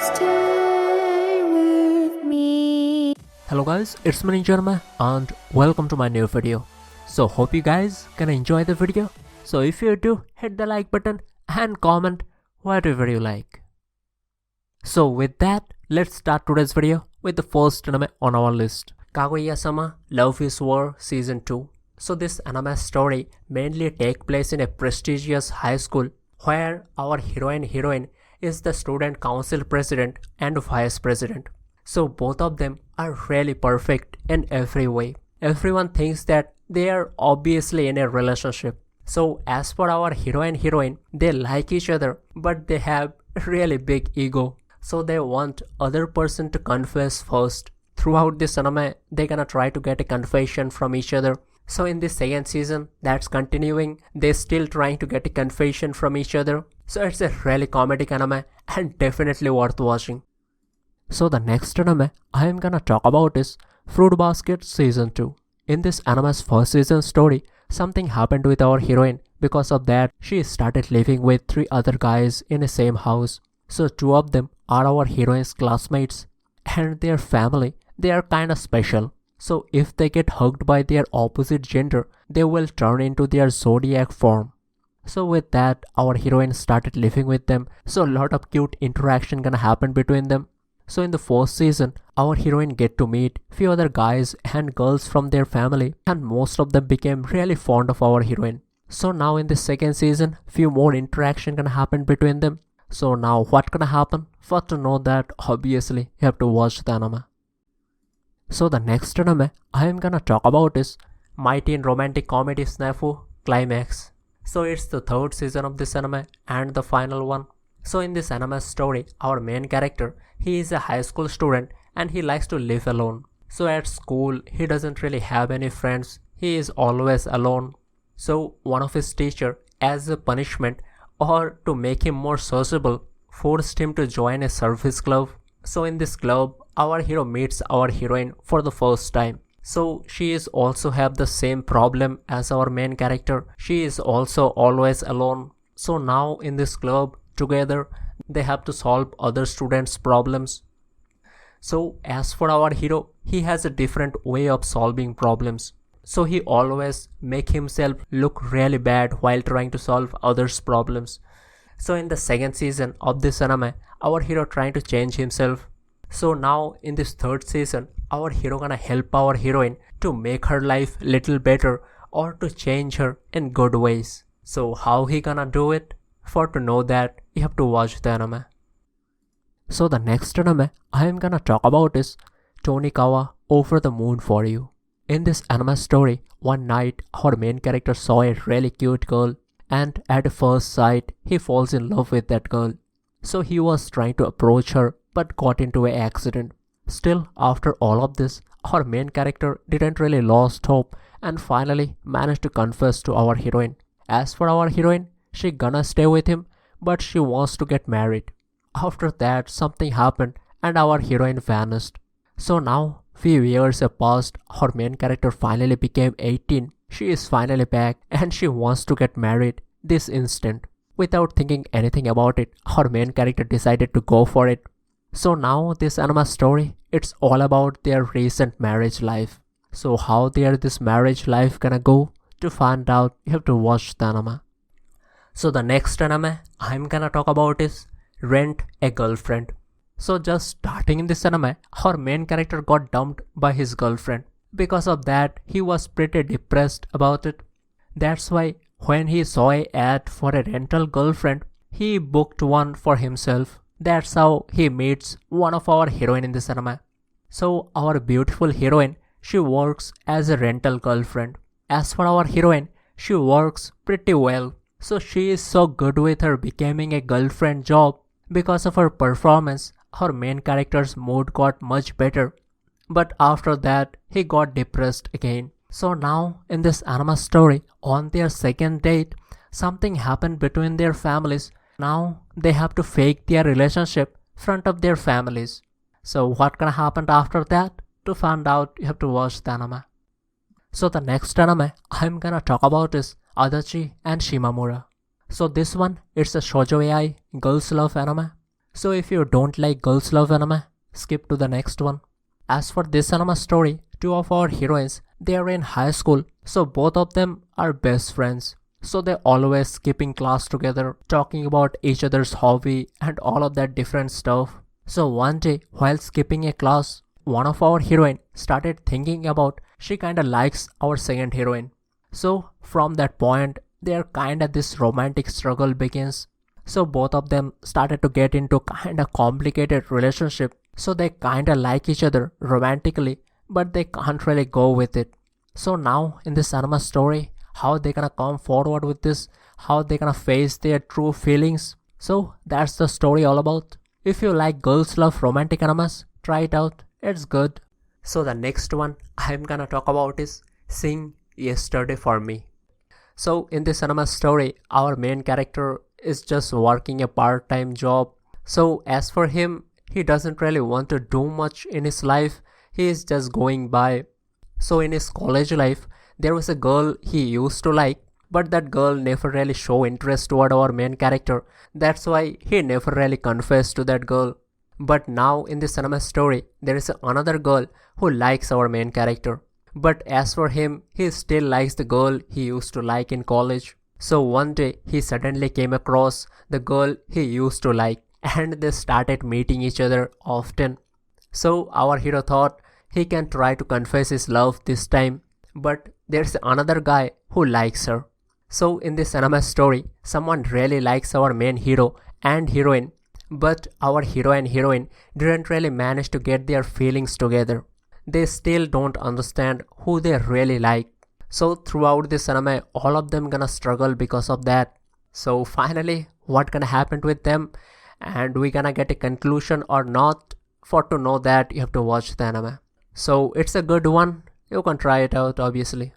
Stay with me. Hello guys, it's me Ninja and welcome to my new video. So hope you guys can enjoy the video. So if you do, hit the like button and comment whatever you like. So with that, let's start today's video with the first anime on our list, Kaguya-sama Love is War Season 2. So this anime story mainly takes place in a prestigious high school where our heroine is the student council president and vice president. So both of them are really perfect in every way. Everyone thinks that they are obviously in a relationship. So as for our heroine, they like each other, but they have a really big ego. So they want other person to confess first. Throughout this anime, they're gonna try to get a confession from each other. So in this second season, that's continuing. They're still trying to get a confession from each other. So it's a really comedic anime and definitely worth watching. So the next anime I am gonna talk about is Fruit Basket Season 2. In this anime's first season story, something happened with our heroine. Because of that, she started living with 3 other guys in the same house. So 2 of them are our heroine's classmates and their family. They are kinda special. So if they get hugged by their opposite gender, they will turn into their zodiac form. So with that, our heroine started living with them. So a lot of cute interaction gonna happen between them. So in the first season, our heroine get to meet few other guys and girls from their family, and most of them became really fond of our heroine. So now in the second season, few more interaction gonna happen between them. So now what gonna happen? For to know that, obviously you have to watch the anime. So the next anime I am gonna talk about is My Teen Romantic Comedy Snafu Climax. So it's the 3rd season of this anime and the final one. So in this anime story, our main character, he is a high school student and he likes to live alone. So at school, he doesn't really have any friends. He is always alone. So one of his teacher, as a punishment or to make him more sociable, forced him to join a service club. So in this club, our hero meets our heroine for the first time. So she is also have the same problem as our main character. She is also always alone. So now in this club, together, they have to solve other students' problems. So as for our hero, he has a different way of solving problems. So he always make himself look really bad while trying to solve others' problems. So in the second season of this anime, our hero trying to change himself. So now in this 3rd season, our hero gonna help our heroine to make her life little better or to change her in good ways. So how he gonna do it? For to know that, you have to watch the anime. So the next anime I am gonna talk about is Tonikawa Over the Moon for You. In this anime story, one night our main character saw a really cute girl and at first sight he falls in love with that girl. So he was trying to approach her but got into an accident. Still, after all of this, our main character didn't really lost hope and finally managed to confess to our heroine. As for our heroine, she gonna stay with him, but she wants to get married. After that, something happened and our heroine vanished. So now, few years have passed, our main character finally became 18. She is finally back and she wants to get married this instant. Without thinking anything about it, our main character decided to go for it. So now this anime story, it's all about their recent marriage life. So how this marriage life gonna go? To find out, you have to watch the anime. So the next anime I'm gonna talk about is Rent a Girlfriend. So just starting in this anime, our main character got dumped by his girlfriend. Because of that, he was pretty depressed about it. That's why when he saw an ad for a rental girlfriend, he booked one for himself. That's how he meets one of our heroine in this anime. So our beautiful heroine, she works as a rental girlfriend. As for our heroine, she works pretty well. So she is so good with her becoming a girlfriend job. Because of her performance, our main character's mood got much better. But after that, he got depressed again. So now in this anime story, on their second date, something happened between their families. Now they have to fake their relationship in front of their families. So what gonna happen after that? To find out, you have to watch the anime. So the next anime I'm gonna talk about is Adachi and Shimamura. So this one, it's a shoujo AI girls love anime. So if you don't like girls love anime, skip to the next one. As for this anime story, two of our heroines, they are in high school, so both of them are best friends. So they always skipping class together, talking about each other's hobby and all of that different stuff. So one day, while skipping a class, one of our heroine started thinking about she kinda likes our second heroine. So from that point, their kinda this romantic struggle begins. So both of them started to get into kinda complicated relationship. So they kinda like each other romantically, but they can't really go with it. So now in this anime story, how they gonna come forward with this, how they gonna face their true feelings. So that's the story all about. If you like girls love romantic animes, try it out, it's good. So the next one I'm gonna talk about is Sing Yesterday for Me. So in this anime story, our main character is just working a part-time job. So as for him, he doesn't really want to do much in his life, he is just going by. So in his college life, there was a girl he used to like, but that girl never really show interest toward our main character. That's why he never really confessed to that girl. But now in this anime story, there is another girl who likes our main character. But as for him, he still likes the girl he used to like in college. So one day, he suddenly came across the girl he used to like, and they started meeting each other often. So our hero thought he can try to confess his love this time, but there's another guy who likes her. So in this anime story, someone really likes our main hero and heroine, but our hero and heroine didn't really manage to get their feelings together. They still don't understand who they really like. So throughout this anime, all of them gonna struggle because of that. So finally, what gonna happen with them, and we gonna get a conclusion or not? For to know that, you have to watch the anime. So it's a good one, you can try it out obviously.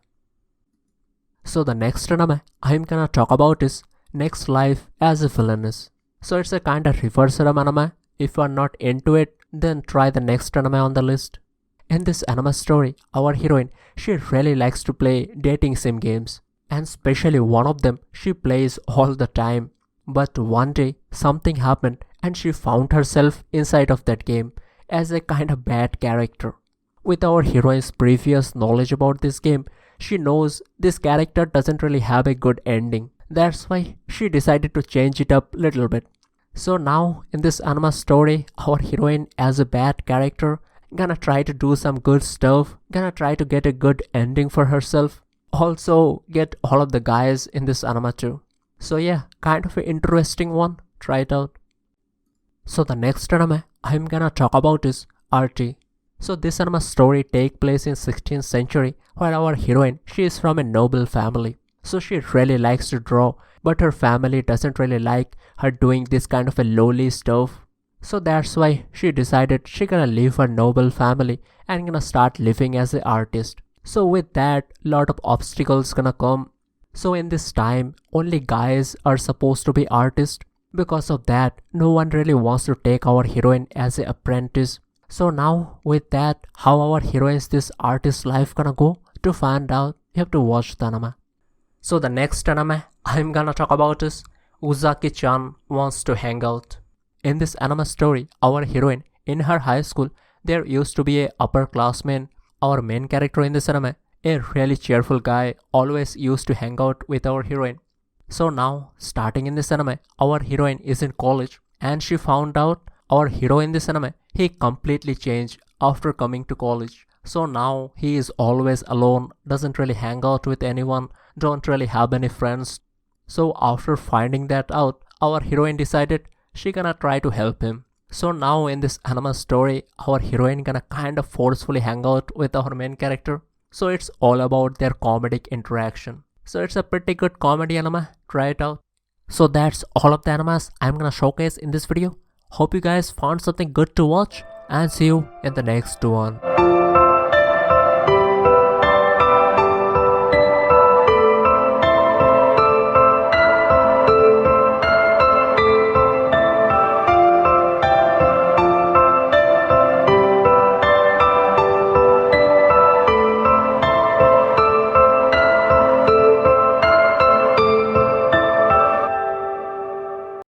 So the next anime I'm gonna talk about is Next Life as a Villainess. So it's a kinda reverse anime. If you are not into it, then try the next anime on the list. In this anime story, our heroine, she really likes to play dating sim games, and especially one of them she plays all the time. But one day something happened and she found herself inside of that game as a kind of bad character. With our heroine's previous knowledge about this game, she knows this character doesn't really have a good ending. That's why she decided to change it up little bit. So now in this anime story, our heroine as a bad character gonna try to do some good stuff, gonna try to get a good ending for herself, also get all of the guys in this anime too. So yeah, kind of an interesting one, try it out. So the next anime I'm gonna talk about is RT. So this anime story take place in 16th century, where our heroine, she is from a noble family. So she really likes to draw, but her family doesn't really like her doing this kind of a lowly stuff. So that's why she decided she gonna leave her noble family and gonna start living as an artist. So with that, lot of obstacles gonna come. So in this time, only guys are supposed to be artists. Because of that, no one really wants to take our heroine as an apprentice. So now with that, how our heroine's this artist life gonna go? To find out, you have to watch the anime. So the next anime I'm gonna talk about is Uzaki-chan Wants to Hang Out. In this anime story, our heroine, in her high school, there used to be a upperclassman. Our main character in this anime, a really cheerful guy, always used to hang out with our heroine. So now, starting in this anime, our heroine is in college, and she found out our hero in this anime, he completely changed after coming to college. So now he is always alone, doesn't really hang out with anyone, don't really have any friends. So after finding that out, our heroine decided she gonna try to help him. So now in this anime story, our heroine gonna kind of forcefully hang out with our main character. So it's all about their comedic interaction. So it's a pretty good comedy anime, try it out. So that's all of the animes I'm gonna showcase in this video. Hope you guys found something good to watch, and see you in the next one.